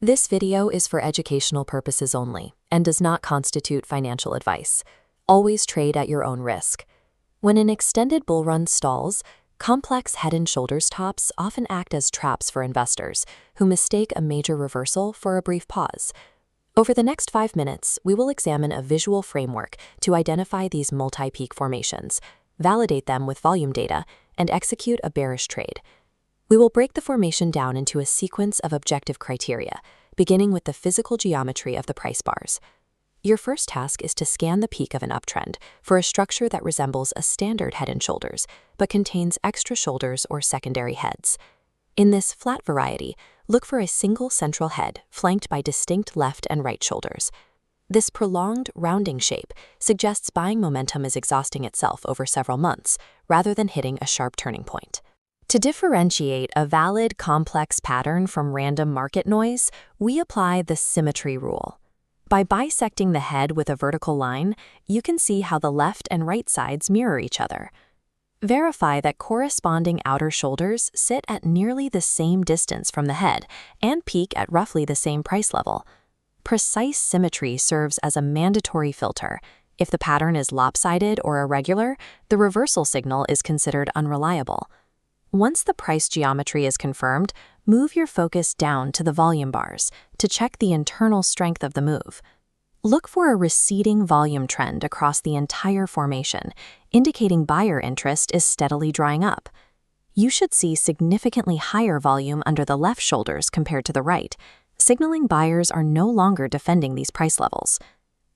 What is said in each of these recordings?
This video is for educational purposes only and does not constitute financial advice. Always trade at your own risk. When an extended bull run stalls, complex head and shoulders tops often act as traps for investors who mistake a major reversal for a brief pause. Over the next 5 minutes, we will examine a visual framework to identify these multi-peak formations, validate them with volume data, and execute a bearish trade. We will break the formation down into a sequence of objective criteria, beginning with the physical geometry of the price bars. Your first task is to scan the peak of an uptrend for a structure that resembles a standard head and shoulders, but contains extra shoulders or secondary heads. In this flat variety, look for a single central head flanked by distinct left and right shoulders. This prolonged, rounding shape suggests buying momentum is exhausting itself over several months, rather than hitting a sharp turning point. To differentiate a valid, complex pattern from random market noise, we apply the symmetry rule. By bisecting the head with a vertical line, you can see how the left and right sides mirror each other. Verify that corresponding outer shoulders sit at nearly the same distance from the head and peak at roughly the same price level. Precise symmetry serves as a mandatory filter. If the pattern is lopsided or irregular, the reversal signal is considered unreliable. Once the price geometry is confirmed, move your focus down to the volume bars to check the internal strength of the move. Look for a receding volume trend across the entire formation, indicating buyer interest is steadily drying up. You should see significantly higher volume under the left shoulders compared to the right, signaling buyers are no longer defending these price levels.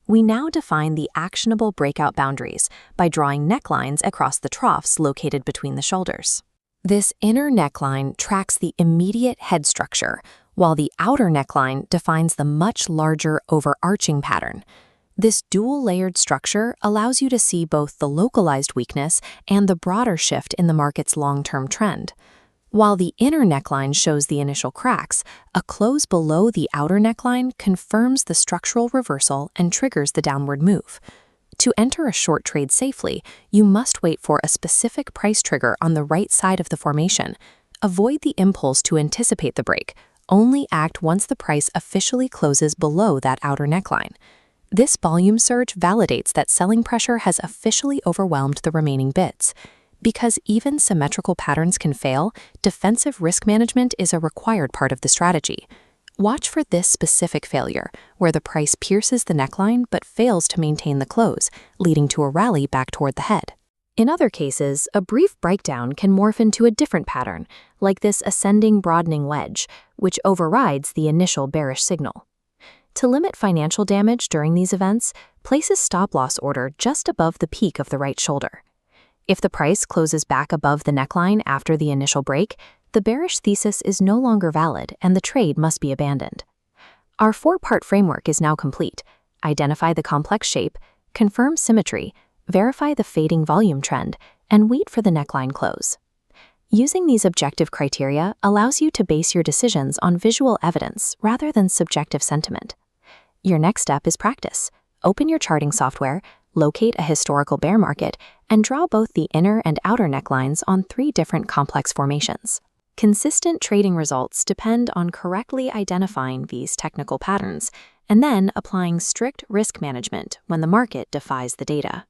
We now define the actionable breakout boundaries by drawing necklines across the troughs located between the shoulders. This inner neckline tracks the immediate head structure, while the outer neckline defines the much larger overarching pattern. This dual-layered structure allows you to see both the localized weakness and the broader shift in the market's long-term trend. While the inner neckline shows the initial cracks, a close below the outer neckline confirms the structural reversal and triggers the downward move. To enter a short trade safely, you must wait for a specific price trigger on the right side of the formation. Avoid the impulse to anticipate the break. Only act once the price officially closes below that outer neckline. This volume surge validates that selling pressure has officially overwhelmed the remaining bids. Because even symmetrical patterns can fail, defensive risk management is a required part of the strategy. Watch for this specific failure, where the price pierces the neckline but fails to maintain the close, leading to a rally back toward the head. In other cases, a brief breakdown can morph into a different pattern, like this ascending broadening wedge, which overrides the initial bearish signal. To limit financial damage during these events, place a stop-loss order just above the peak of the right shoulder. If the price closes back above the neckline after the initial break, the bearish thesis is no longer valid and the trade must be abandoned. Our 4-part framework is now complete. Identify the complex shape, confirm symmetry, verify the fading volume trend, and wait for the neckline close. Using these objective criteria allows you to base your decisions on visual evidence rather than subjective sentiment. Your next step is practice. Open your charting software, locate a historical bear market, and draw both the inner and outer necklines on 3 different complex formations. Consistent trading results depend on correctly identifying these technical patterns and then applying strict risk management when the market defies the data.